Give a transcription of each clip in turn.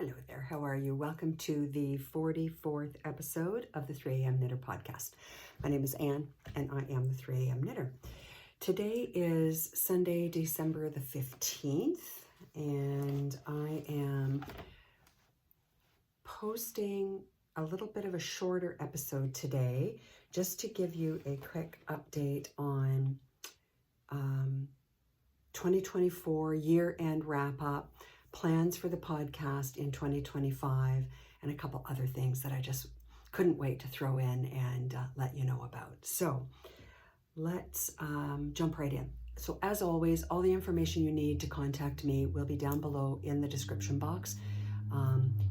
Hello there, how are you? Welcome to the 44th episode of the 3 a.m. Knitter podcast. My name is Anne and I am the 3 a.m. Knitter. Today is Sunday, December the 15th, and I am posting a little bit of a shorter episode today just to give you a quick update on 2024 year-end wrap-up, plans for the podcast in 2025, and a couple other things that I just couldn't wait to throw in and let you know about. So let's jump right in. So as always, all the information you need to contact me will be down below in the description box.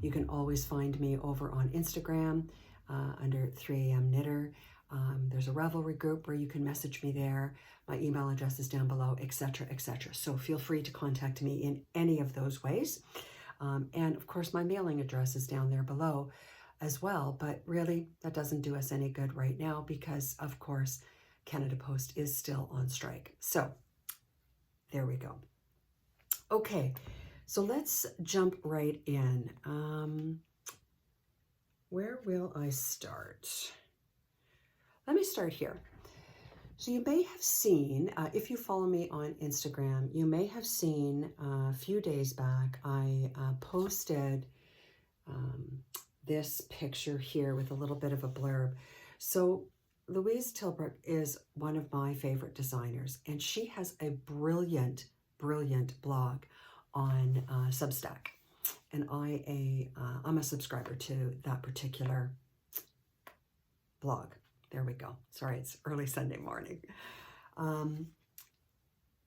You can always find me over on Instagram under 3 a.m. Knitter. There's a Ravelry group where you can message me there. My email address is down below, etc., etc. So feel free to contact me in any of those ways. And of course, my mailing address is down there below as well. But really, that doesn't do us any good right now because, of course, Canada Post is still on strike. So there we go. Okay, so let's jump right in. Where will I start? Let me start here. So you may have seen, if you follow me on Instagram, you may have seen a few days back, I posted this picture here with a little bit of a blurb. So Louise Tilbrook is one of my favorite designers, and she has a brilliant, brilliant blog on Substack. And I'm a subscriber to that particular blog. There we go. Sorry, it's early Sunday morning.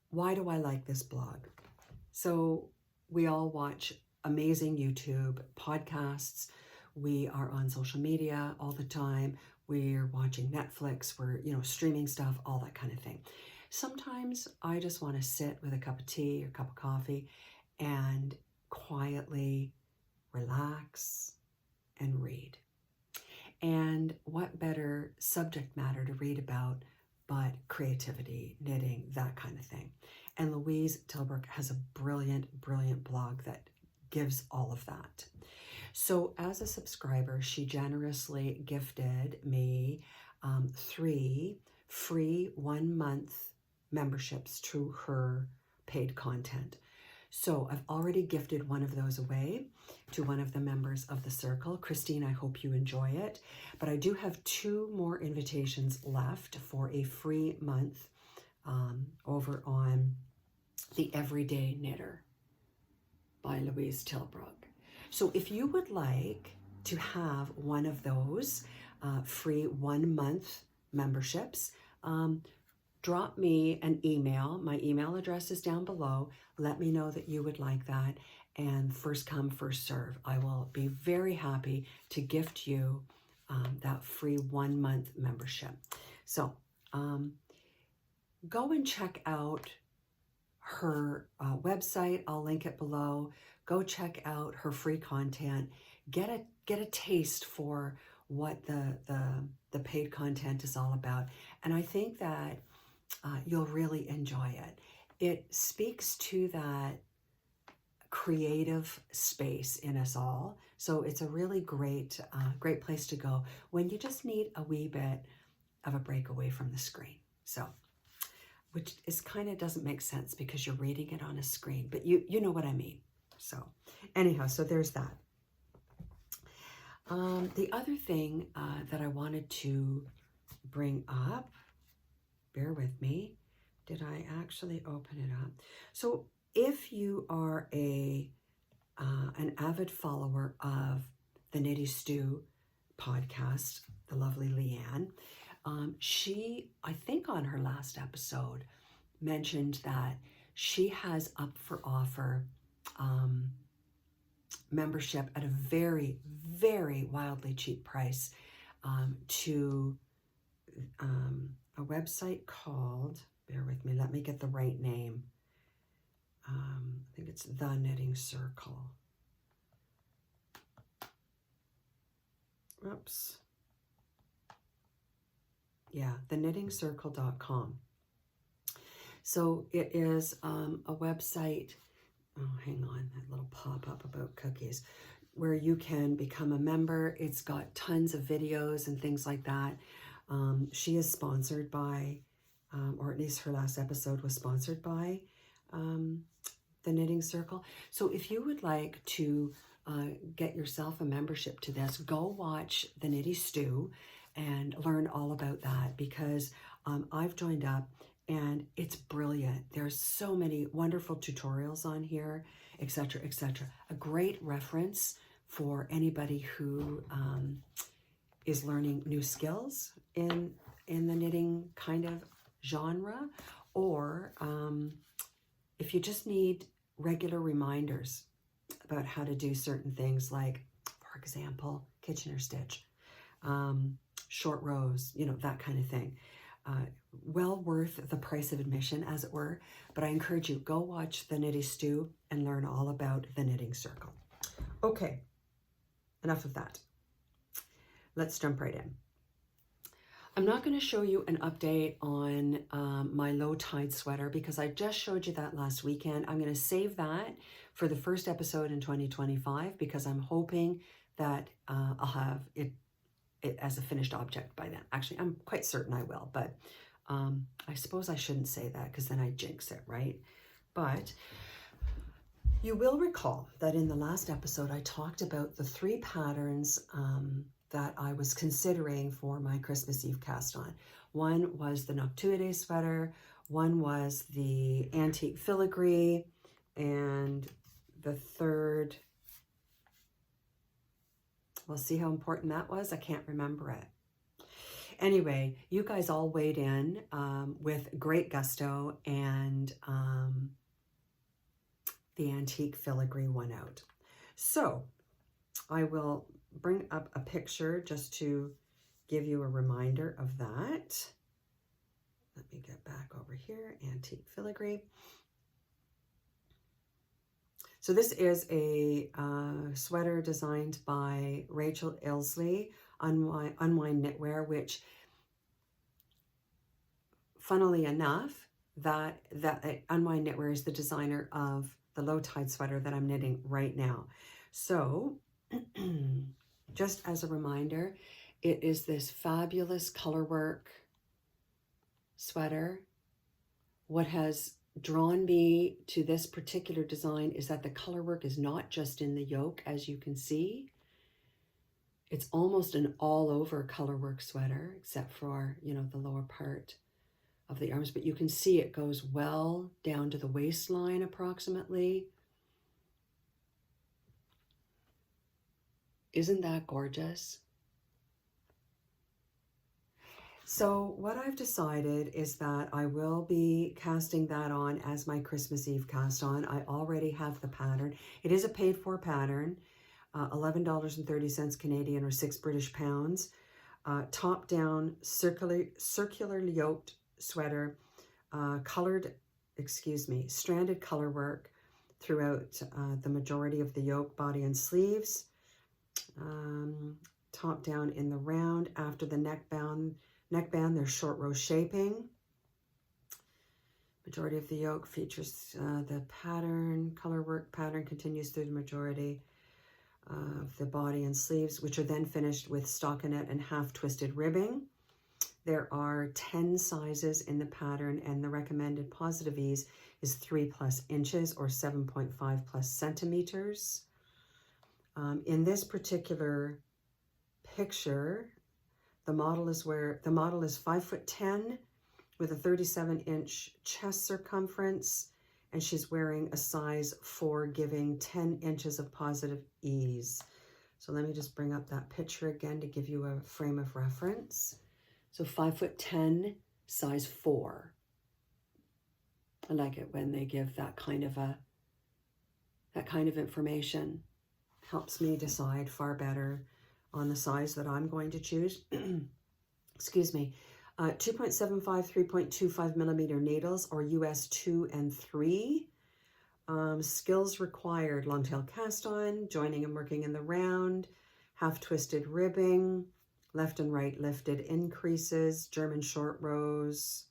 Why do I like this blog? So we all watch amazing YouTube podcasts. We are on social media all the time. We're watching Netflix. We're, streaming stuff, all that kind of thing. Sometimes I just want to sit with a cup of tea or cup of coffee and quietly relax and read. And what better subject matter to read about but creativity, knitting, that kind of thing. And Louise Tilbrook has a brilliant, brilliant blog that gives all of that. So as a subscriber, she generously gifted me 3 free 1-month memberships to her paid content. So I've already gifted one of those away to one of the members of the circle. Christine, I hope you enjoy it. But I do have 2 more invitations left for a free month over on The Everyday Knitter by Louise Tilbrook. So if you would like to have one of those free 1-month memberships, drop me an email. My email address is down below. Let me know that you would like that. And first come, first serve. I will be very happy to gift you that free 1-month membership. So go and check out her website. I'll link it below. Go check out her free content. Get a taste for what the paid content is all about. And I think that you'll really enjoy it. It speaks to that creative space in us all. So it's a really great place to go when you just need a wee bit of a break away from the screen. So, which is kind of doesn't make sense because you're reading it on a screen, but you know what I mean. So anyhow, so there's that. The other thing that I wanted to bring up, bear with me. Did I actually open it up? So if you are an avid follower of the Knitty Stew podcast, the lovely Leanne, she, I think on her last episode, mentioned that she has up for offer membership at a very, very wildly cheap price to a website called, bear with me, let me get the right name. I think it's The Knitting Circle. Oops. Yeah, theknittingcircle.com. So it is a website oh, hang on, that little pop-up about cookies, where you can become a member. It's got tons of videos and things like that. She is sponsored by, or at least her last episode was sponsored by the Knitting Circle. So if you would like to get yourself a membership to this, go watch the Knitty Stew and learn all about that, because I've joined up and it's brilliant. There's so many wonderful tutorials on here, etc., etc. A great reference for anybody who is learning new skills in the knitting kind of genre, or if you just need regular reminders about how to do certain things, like, for example, Kitchener stitch, short rows, you know, that kind of thing. Well worth the price of admission, as it were. But I encourage you, go watch the Knitty Stew and learn all about the Knitting Circle. Okay, enough of that. Let's jump right in. I'm not going to show you an update on my low tide sweater, because I just showed you that last weekend. I'm going to save that for the first episode in 2025, because I'm hoping that I'll have it as a finished object by then. Actually, I'm quite certain I will, but I suppose I shouldn't say that, because then I jinx it, right? But you will recall that in the last episode, I talked about the 3 patterns that I was considering for my Christmas Eve cast on. One was the Noctuide sweater, one was the antique filigree, and the third, we'll see how important that was. I can't remember it. Anyway, you guys all weighed in with great gusto, and the antique filigree won out. So I will bring up a picture just to give you a reminder of that. Let me get back over here, antique filigree. So this is a sweater designed by Rachel Ilsley, Unwind Knitwear, which, funnily enough, that Unwind Knitwear is the designer of the low tide sweater that I'm knitting right now. So just as a reminder, it is this fabulous colorwork sweater. What has drawn me to this particular design is that the colorwork is not just in the yoke, as you can see. It's almost an all-over colorwork sweater, except for, you know, the lower part of the arms, but you can see it goes well down to the waistline approximately. Isn't that gorgeous? So what I've decided is that I will be casting that on as my Christmas Eve cast on. I already have the pattern. It is a paid for pattern, $11.30 Canadian, or 6 British pounds. Top down circular yoked sweater, stranded color work throughout the majority of the yoke, body and sleeves. Top down in the round. After the neckband, there's short row shaping. Majority of the yoke features the pattern. Color work pattern continues through the majority of the body and sleeves, which are then finished with stockinette and half twisted ribbing. There are 10 sizes in the pattern, and the recommended positive ease is 3+ inches, or 7.5+ centimeters. In this particular picture, the model is 5'10" with a 37-inch chest circumference, and she's wearing a size 4, giving 10 inches of positive ease. So let me just bring up that picture again to give you a frame of reference. So 5'10", size 4. I like it when they give that kind of information. Helps me decide far better on the size that I'm going to choose. Excuse me. 2.75, 3.25 millimeter needles, or US 2 and 3. Skills required: long tail cast on, joining and working in the round, half twisted ribbing, left and right lifted increases, German short rows,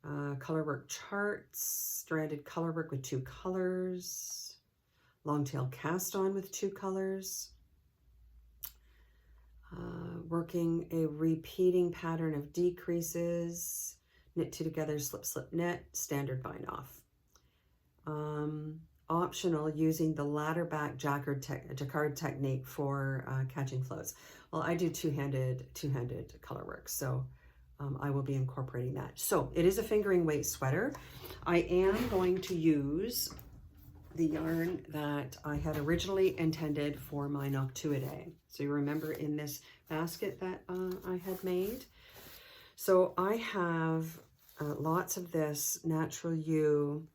colorwork charts, stranded colorwork with 2 colors, long tail cast on with 2 colors, working a repeating pattern of decreases, knit 2 together, slip, slip, knit, standard bind off. Optional, using the ladder back jacquard technique for catching floats. Well, I do two-handed colorwork, so I will be incorporating that. So it is a fingering weight sweater. I am going to use the yarn that I had originally intended for my Noctuidae. So you remember in this basket that I had made. So I have lots of this Natural Ewe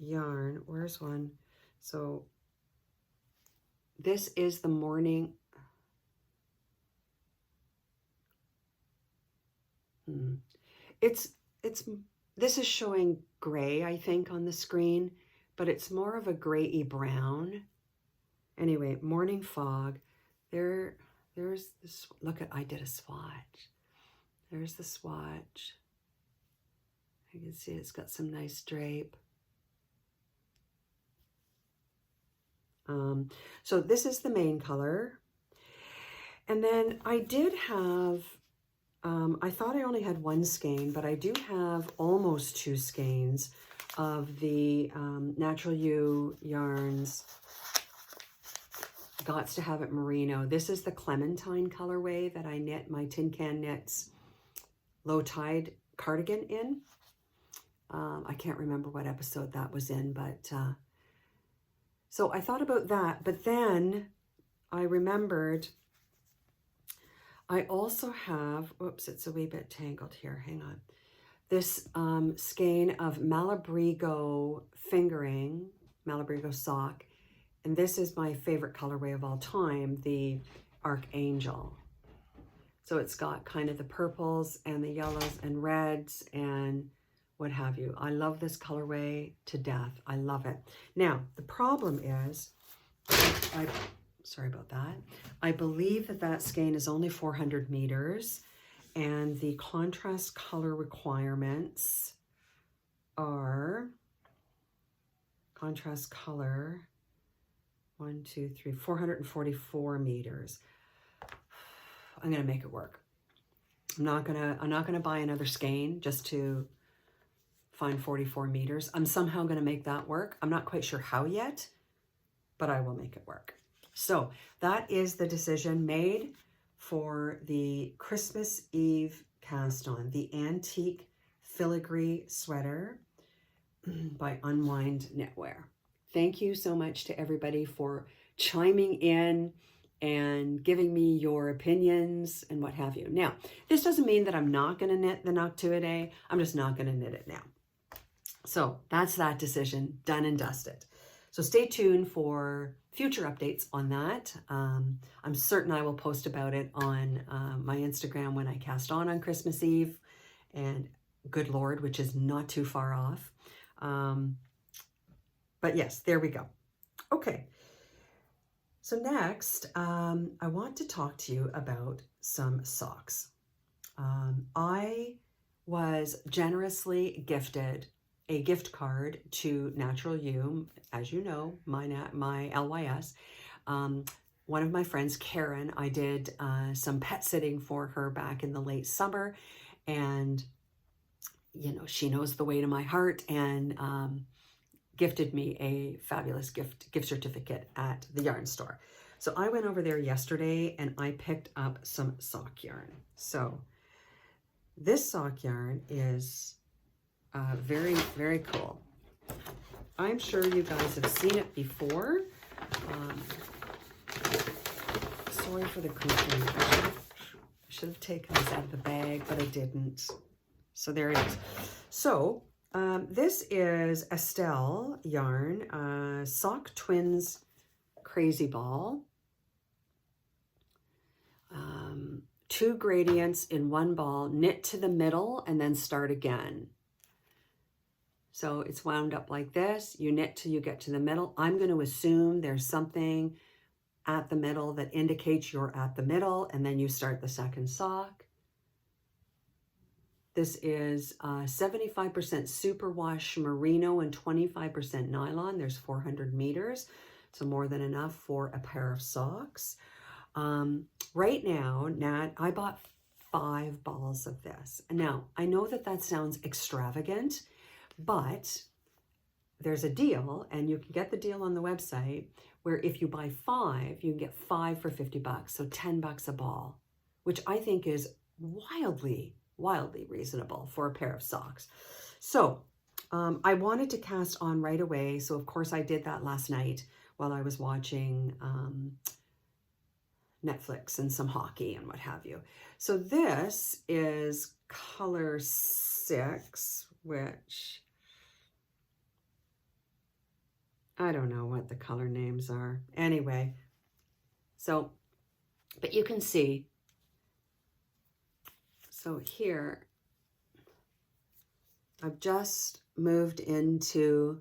yarn. Where's one? So this is the morning. This is showing gray, I think, on the screen, but it's more of a grayy brown. Anyway, morning fog. There's this. Look at, I did a swatch. There's the swatch. You can see it's got some nice drape. So this is the main color. And then I did have, I thought I only had 1 skein, but I do have almost 2 skeins of the Natural Ewe Yarns Gots to Have It Merino. This is the Clementine colorway that I knit my Tin Can Knits Low Tide cardigan in. I can't remember what episode that was in, but so I thought about that, but then I remembered I also have, oops, it's a wee bit tangled here, hang on. This skein of Malabrigo fingering, Malabrigo sock, and this is my favorite colorway of all time, the Archangel. So it's got kind of the purples and the yellows and reds and what have you. I love this colorway to death. I love it. Now, the problem is, sorry about that. I believe that skein is only 400 meters and the contrast color requirements are contrast color 444 meters. I'm going to make it work. I'm not going to buy another skein just to find 44 meters. I'm somehow going to make that work. I'm not quite sure how yet, but I will make it work. So that is the decision made for the Christmas Eve cast on, the Antique Filigree sweater by Unwind Knitwear. Thank you so much to everybody for chiming in and giving me your opinions and what have you. Now, this doesn't mean that I'm not going to knit the Noctuidae. I'm just not going to knit it now. So that's that decision, done and dusted. So stay tuned for future updates on that. I'm certain I will post about it on my Instagram when I cast on Christmas Eve, and good Lord, which is not too far off. But yes, there we go. Okay. So next, I want to talk to you about some socks. I was generously gifted a gift card to Natural Ewe, as you know, my LYS. One of my friends, Karen, I did some pet sitting for her back in the late summer, and you know, she knows the way to my heart, and gifted me a fabulous gift certificate at the yarn store. So I went over there yesterday and I picked up some sock yarn. So this sock yarn is very, very cool. I'm sure you guys have seen it before. Sorry for the creaking. I should have taken this out of the bag, but I didn't. So there it is. So this is Estelle yarn, Sock Twins Crazy Ball. 2 gradients in 1 ball, knit to the middle and then start again. So it's wound up like this. You knit till you get to the middle. I'm going to assume there's something at the middle that indicates you're at the middle, and then you start the second sock. This is 75% superwash merino and 25% nylon. There's 400 meters, so more than enough for a pair of socks. Right now, Nat, I bought 5 balls of this. Now, I know that that sounds extravagant, but there's a deal, and you can get the deal on the website, where if you buy 5, you can get 5 for 50 bucks, so 10 bucks a ball, which I think is wildly reasonable for a pair of socks. So I wanted to cast on right away, so of course I did that last night while I was watching Netflix and some hockey and what have you. So this is color 6, which I don't know what the color names are. Anyway, so, but you can see, so here, I've just moved into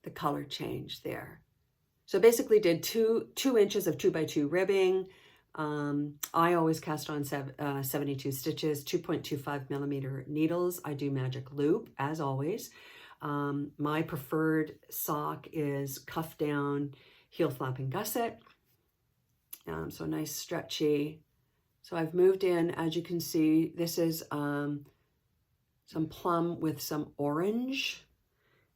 the color change there. So basically did two inches of 2x2 ribbing. I always cast on 72 stitches, 2.25 millimeter needles. I do magic loop as always. My preferred sock is cuff down, heel flapping gusset. So nice stretchy. So I've moved in, as you can see, this is some plum with some orange,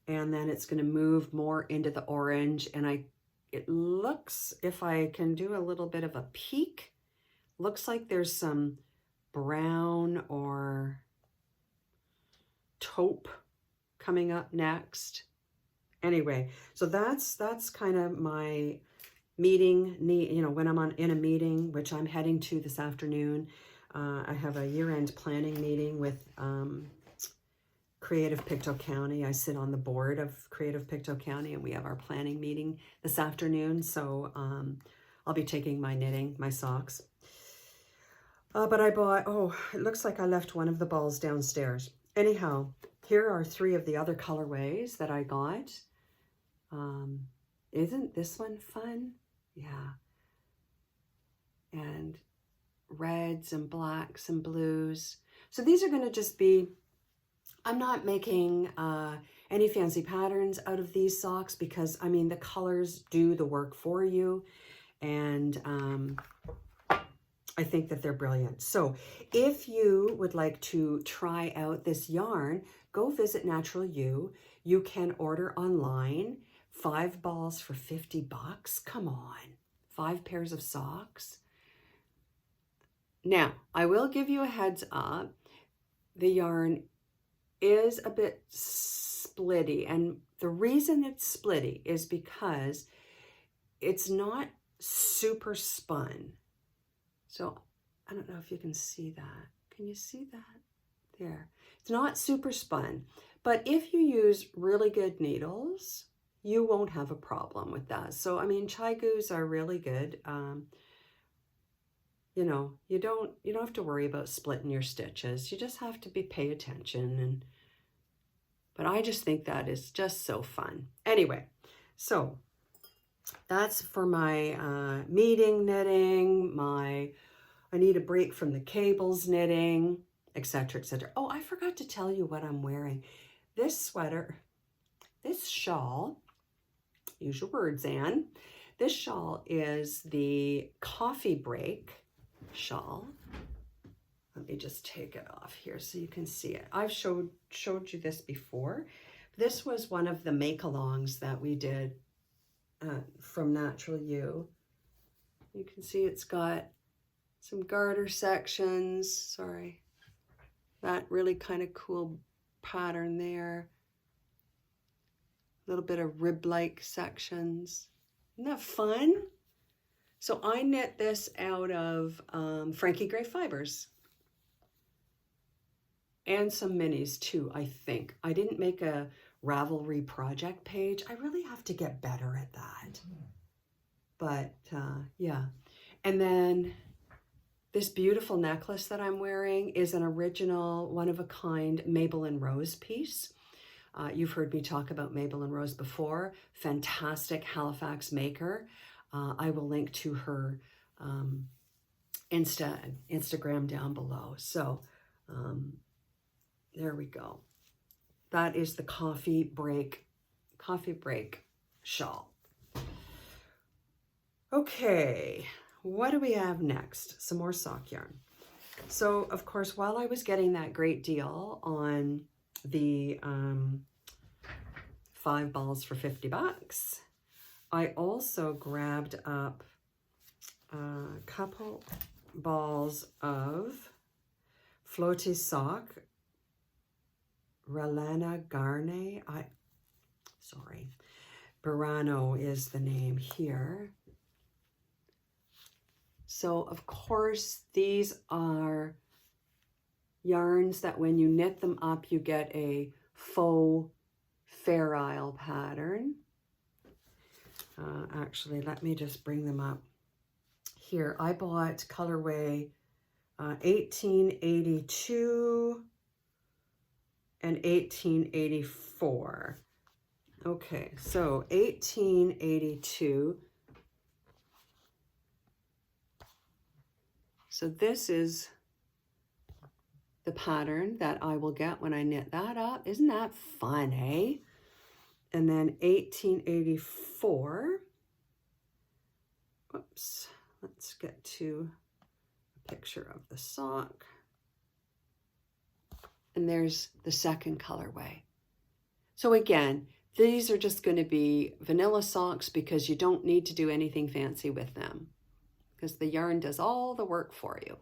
and then it's going to move more into the orange. And it looks, if I can do a little bit of a peek, looks like there's some brown or taupe coming up next. Anyway, so that's kind of my meeting, when I'm in a meeting, which I'm heading to this afternoon. I have a year-end planning meeting with Creative Pictou County. I sit on the board of Creative Pictou County, and we have our planning meeting this afternoon. So I'll be taking my knitting, my socks. But I bought, it looks like I left one of the balls downstairs. Anyhow, here are 3 of the other colorways that I got. Isn't this one fun? Yeah. And reds and blacks and blues. So these are going to just be, I'm not making any fancy patterns out of these socks because, I mean, the colors do the work for you. And I think that they're brilliant. So if you would like to try out this yarn, go visit Natural You. You can order online, 5 balls for 50 bucks. Come on, 5 pairs of socks. Now, I will give you a heads up. The yarn is a bit splitty, and the reason it's splitty is because it's not super spun. So I don't know if you can see that. Can you see that? There. It's not super spun, but if you use really good needles, you won't have a problem with that. So, I mean, Chaigus are really good. You know, you don't have to worry about splitting your stitches. You just have to pay attention. But I just think that is just so fun. Anyway, so that's for my meeting knitting, I need a break from the cables knitting, etc., etc. Oh, I forgot to tell you what I'm wearing. This sweater, this shawl, use your words, Anne. This shawl is the coffee break shawl. Let me just take it off here so you can see it. I've showed you this before. This was one of the make-alongs that we did from Natural You. You can see it's got some garter sections. Sorry. That really kind of cool pattern there. A little bit of rib-like sections. Isn't that fun? So I knit this out of Frankie Gray fibers. And some minis too, I think. I didn't make a Ravelry project page. I really have to get better at that. But yeah. And then this beautiful necklace that I'm wearing is an original, one-of-a-kind Mable Rose piece. You've heard me talk about Mable Rose before. Fantastic Halifax maker. I will link to her Instagram down below. So There we go. That is the coffee break shawl. Okay, what do we have next? Some more sock yarn. So, of course, while I was getting that great deal on the 5 balls for $50, I also grabbed up a couple balls of Flotte Sock, Relana Garne. Merino is the name here. So, of course, these are yarns that when you knit them up, you get a faux Fair Isle pattern. Actually, let me just bring them up. Here, I bought colorway 1882 and 1884. Okay, so 1882. So this is the pattern that I will get when I knit that up. Isn't that fun, eh? And then 1884. Whoops. Let's get to a picture of the sock. And there's the second colorway. So again, these are just going to be vanilla socks because you don't need to do anything fancy with them, because the yarn does all the work for you.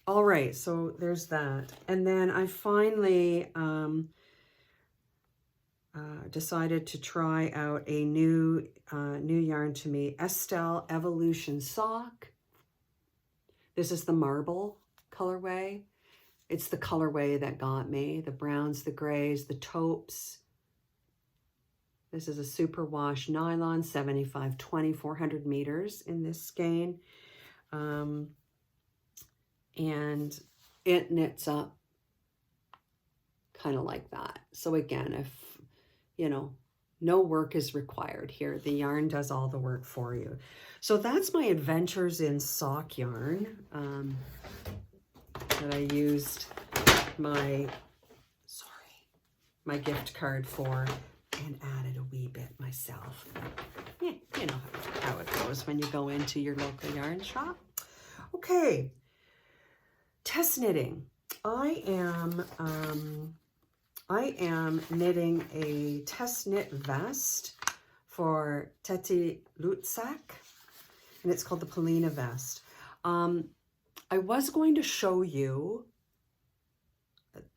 All right, so there's that. And then I finally decided to try out a new yarn to me, Estelle Evolution Sock. This is the marble colorway. It's the colorway that got me. The browns, the grays, the taupes. This is a superwash nylon, 75/20, 400 meters in this skein. And it knits up kind of like that. So again, if, you know, no work is required here, the yarn does all the work for you. So that's my adventures in sock yarn that I used my gift card for, and added a wee bit myself. Yeah, you know how it goes when you go into your local yarn shop. Okay, test knitting. I am knitting a test knit vest for Teti Lutsak, and it's called the Polina vest. I was going to show you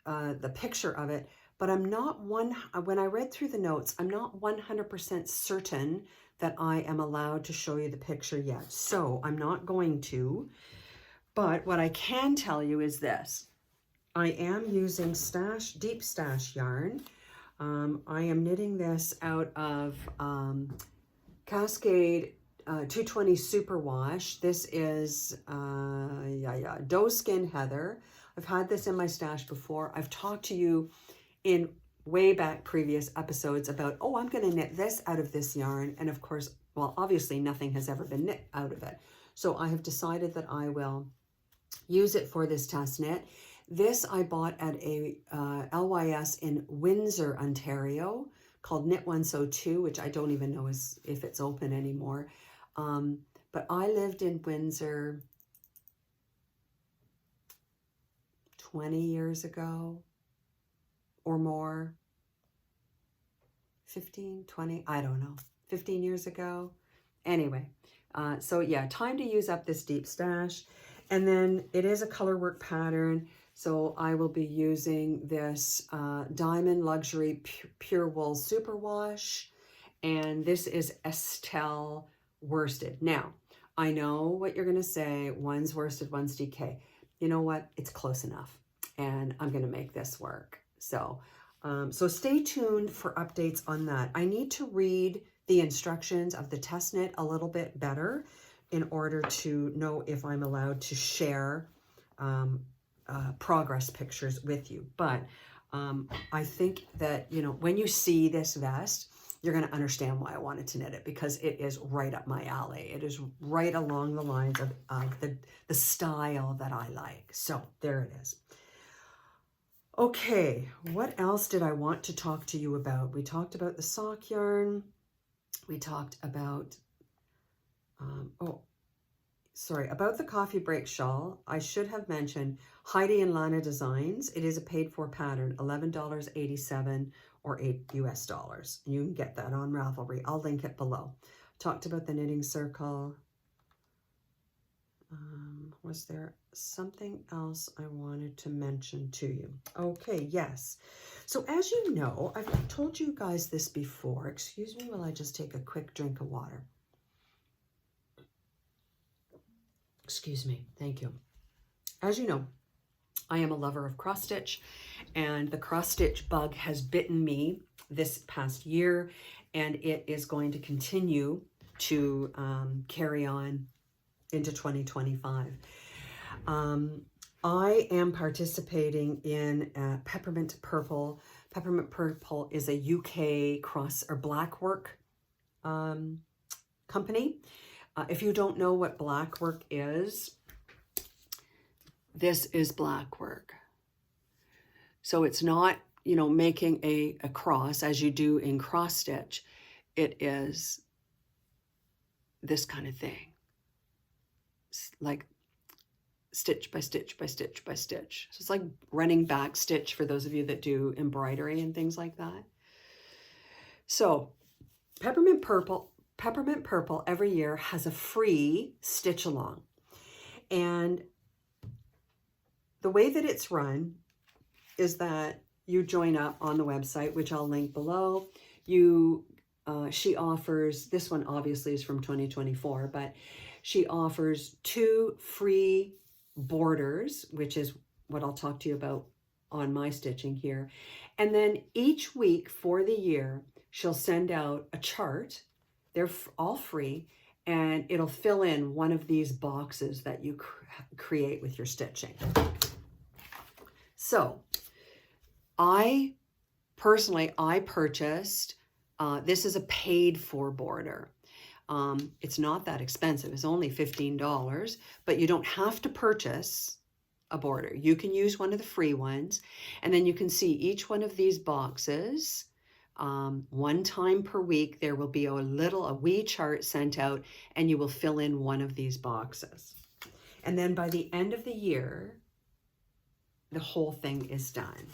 the picture of it, but I'm not when I read through the notes, I'm not 100% certain that I am allowed to show you the picture yet. So I'm not going to, but what I can tell you is this. I am using deep stash yarn. I am knitting this out of Cascade 220 Superwash. This is doe skin heather. I've had this in my stash before. I've talked to you in way back previous episodes about, oh, I'm going to knit this out of this yarn. And of course, well, obviously nothing has ever been knit out of it. So I have decided that I will use it for this test knit. This I bought at a LYS in Windsor, Ontario, called Knit 102, which I don't even know if it's open anymore. But I lived in Windsor 20 years ago or more. 15, 20, I don't know, 15 years ago. Anyway, so yeah, time to use up this deep stash. And then it is a color work pattern. So I will be using this Diamond Luxury Pure Wool Superwash. And this is Estelle worsted. Now, I know what you're going to say. One's worsted, one's DK. You know what? It's close enough. And I'm going to make this work. So, so stay tuned for updates on that. I need to read the instructions of the test knit a little bit better in order to know if I'm allowed to share progress pictures with you. But I think that, you know, when you see this vest, you're going to understand why I wanted to knit it, because it is right up my alley. It is right along the lines of the style that I like. So there it is. Okay, what else did I want to talk to you about? We talked about the sock yarn. We talked about, about the coffee break shawl. I should have mentioned Heidi and Lana Designs. It is a paid for pattern, $11.87 or $8 US. You can get that on Ravelry. I'll link it below. Talked about the knitting circle. Was there something else I wanted to mention to you? Okay, yes. So as you know, I've told you guys this before. Excuse me while I just take a quick drink of water. Excuse me. Thank you. As you know, I am a lover of cross stitch, and the cross stitch bug has bitten me this past year, and it is going to continue to carry on into 2025. I am participating in Peppermint Purple. Peppermint Purple is a UK cross or black work company. If you don't know what black work is, this is black work. So it's not, you know, making a cross as you do in cross stitch. It is this kind of thing. Like stitch by stitch by stitch by stitch. So it's like running back stitch for those of you that do embroidery and things like that. So Peppermint Purple every year has a free stitch along. And the way that it's run is that you join up on the website, which I'll link below. She offers, this one obviously is from 2024, but she offers 2 free borders, which is what I'll talk to you about on my stitching here. And then each week for the year, she'll send out a chart. They're all free, and it'll fill in one of these boxes that you create with your stitching. So I purchased, this is a paid for border. It's not that expensive. It's only $15, but you don't have to purchase a border. You can use one of the free ones, and then you can see each one of these boxes. One time per week, there will be a wee chart sent out, and you will fill in one of these boxes. And then by the end of the year, the whole thing is done.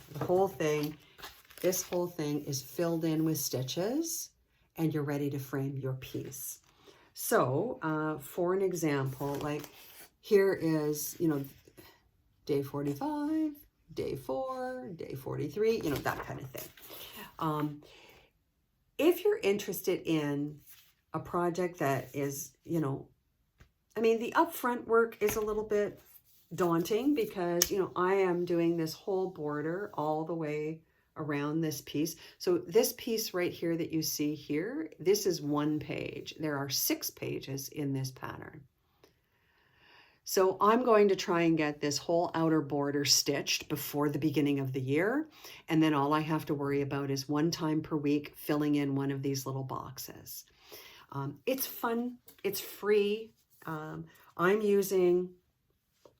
This whole thing is filled in with stitches, and you're ready to frame your piece. So for an example, like here is, you know, day 45, day 4, day 43, you know, that kind of thing. If you're interested in a project that is, you know, I mean, the upfront work is a little bit daunting because, you know, I am doing this whole border all the way around this piece. So this piece right here that you see here, this is 1 page. There are 6 pages in this pattern. So I'm going to try and get this whole outer border stitched before the beginning of the year. And then all I have to worry about is 1 time per week filling in one of these little boxes. It's fun. It's free. I'm using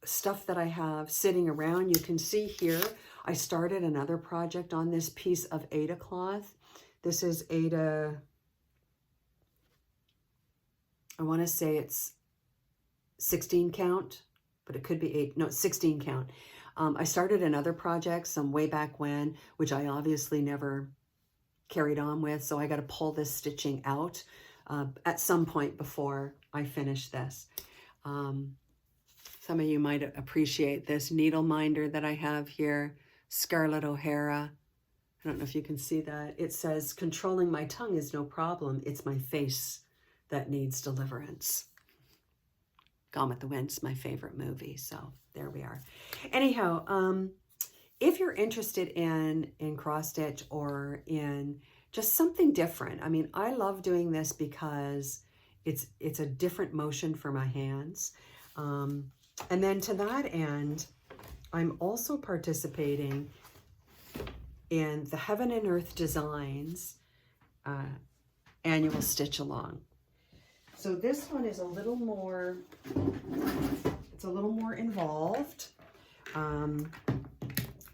stuff that I have sitting around. You can see here, I started another project on this piece of Aida cloth. This is Aida, I want to say it's 16 count, but it could be 16 count. I started another project some way back when, which I obviously never carried on with. So I got to pull this stitching out at some point before I finish this. Some of you might appreciate this needle minder that I have here, Scarlett O'Hara. I don't know if you can see that. It says, controlling my tongue is no problem. It's my face that needs deliverance. Gone with the Wind's my favorite movie, so there we are. Anyhow, if you're interested in cross stitch or in just something different, I mean, I love doing this because it's a different motion for my hands. And then to that end, I'm also participating in the Heaven and Earth Designs and you will stitch along. So this one is a little more, it's a little more involved.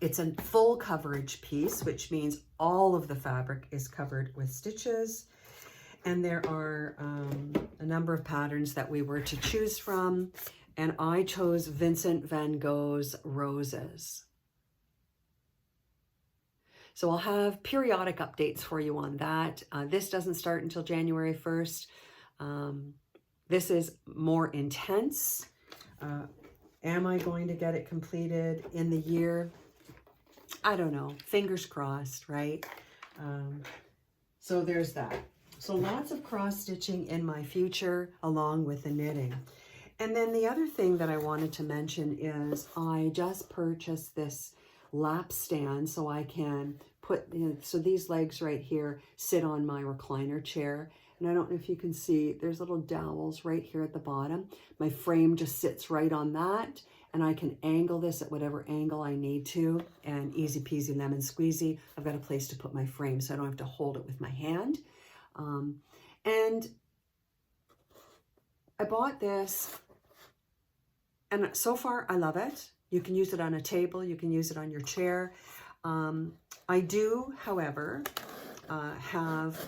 It's a full coverage piece, which means all of the fabric is covered with stitches. And there are a number of patterns that we were to choose from. And I chose Vincent van Gogh's Roses. So I'll have periodic updates for you on that. This doesn't start until January 1st. This is more intense. Am I going to get it completed in the year? I don't know. Fingers crossed, right? So there's that. So lots of cross stitching in my future along with the knitting. And then the other thing that I wanted to mention is I just purchased this lap stand so I can put, so these legs right here sit on my recliner chair. And I don't know if you can see, there's little dowels right here at the bottom. My frame just sits right on that, and I can angle this at whatever angle I need to, and easy peasy lemon squeezy. I've got a place to put my frame so I don't have to hold it with my hand. And I bought this, and so far I love it. You can use it on a table, you can use it on your chair. I do, however, have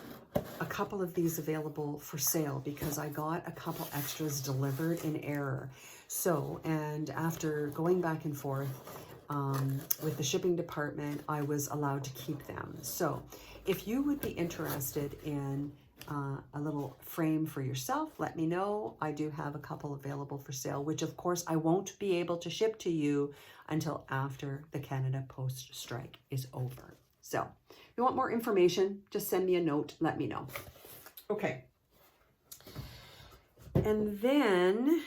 a couple of these available for sale because I got a couple extras delivered in error. So, and after going back and forth with the shipping department, I was allowed to keep them. So if you would be interested in a little frame for yourself, let me know. I do have a couple available for sale, which of course I won't be able to ship to you until after the Canada Post strike is over. So if you want more information, just send me a note, let me know. Okay. And then,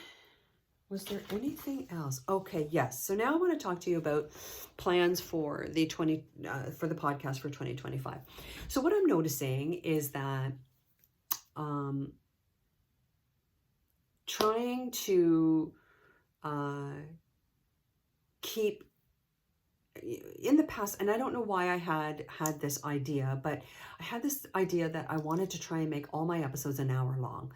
was there anything else? Okay, yes. So now I want to talk to you about plans for the podcast for 2025. So what I'm noticing is that trying to keep in the past, and I don't know why I had this idea, but I had this idea that I wanted to try and make all my episodes an hour long,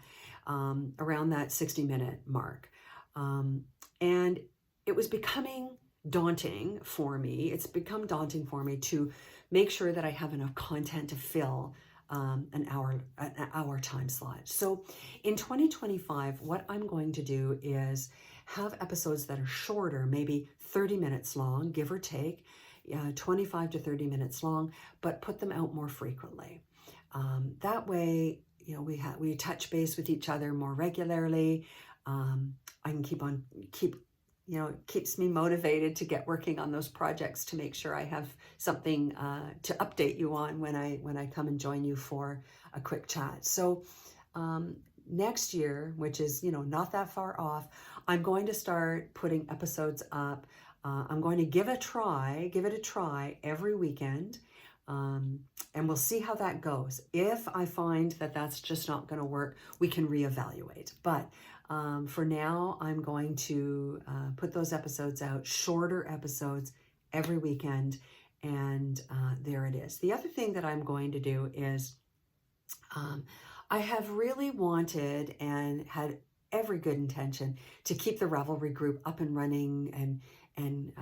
around that 60-minute mark. And it was becoming daunting for me. It's become daunting for me to make sure that I have enough content to fill an hour time slot. So in 2025, what I'm going to do is have episodes that are shorter, maybe 30 minutes long, give or take, 25 to 30 minutes long, but put them out more frequently. That way, we touch base with each other more regularly. I can keeps me motivated to get working on those projects to make sure I have something to update you on when I come and join you for a quick chat. So next year, which is not that far off, I'm going to start putting episodes up. I'm going to give it a try every weekend, and we'll see how that goes. If I find that that's just not going to work, we can reevaluate. But for now, I'm going to put those episodes out, shorter episodes every weekend, and there it is. The other thing that I'm going to do is I have really wanted and had every good intention to keep the Ravelry group up and running and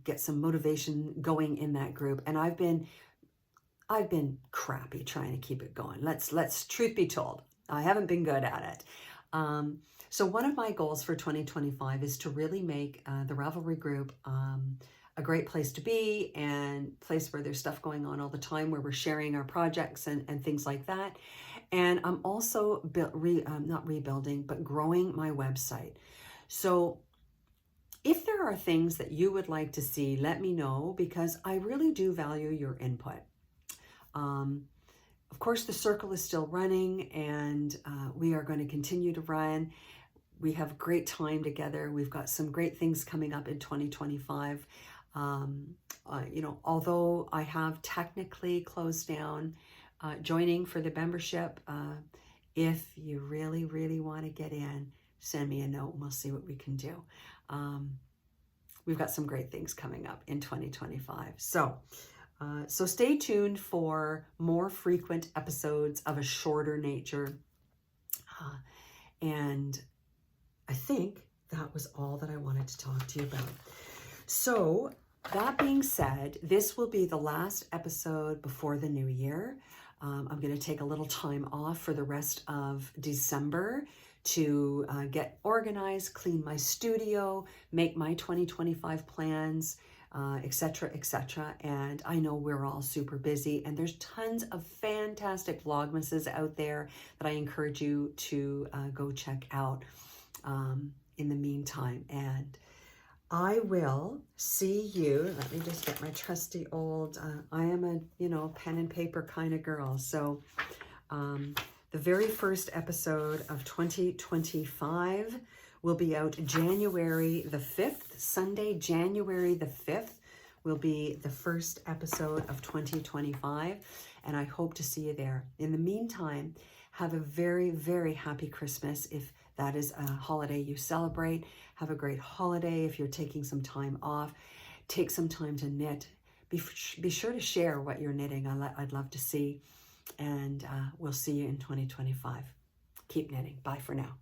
get some motivation going in that group. And I've been crappy trying to keep it going. Let's truth be told, I haven't been good at it. So one of my goals for 2025 is to really make the Ravelry group a great place to be, and place where there's stuff going on all the time, where we're sharing our projects and things like that. And I'm also not rebuilding, but growing my website. So if there are things that you would like to see, let me know, because I really do value your input. Of course, the circle is still running, and we are going to continue to run. We have a great time together. We've got some great things coming up in 2025. Although I have technically closed down joining for the membership, if you really, really want to get in, send me a note and we'll see what we can do. We've got some great things coming up in 2025. So So stay tuned for more frequent episodes of a shorter nature. And I think that was all that I wanted to talk to you about. So that being said, this will be the last episode before the new year. I'm going to take a little time off for the rest of December to get organized, clean my studio, make my 2025 plans, etc., etc. And I know we're all super busy, and there's tons of fantastic Vlogmases out there that I encourage you to go check out in the meantime. And I will see you. Let me just get my trusty old, I am a, pen and paper kind of girl. So the very first episode of 2025 will be out January the 5th. Sunday, January the 5th will be the first episode of 2025. And I hope to see you there. In the meantime, have a very, very happy Christmas if that is a holiday you celebrate. Have a great holiday if you're taking some time off. Take some time to knit. Be sure to share what you're knitting. I'd love to see. And we'll see you in 2025. Keep knitting. Bye for now.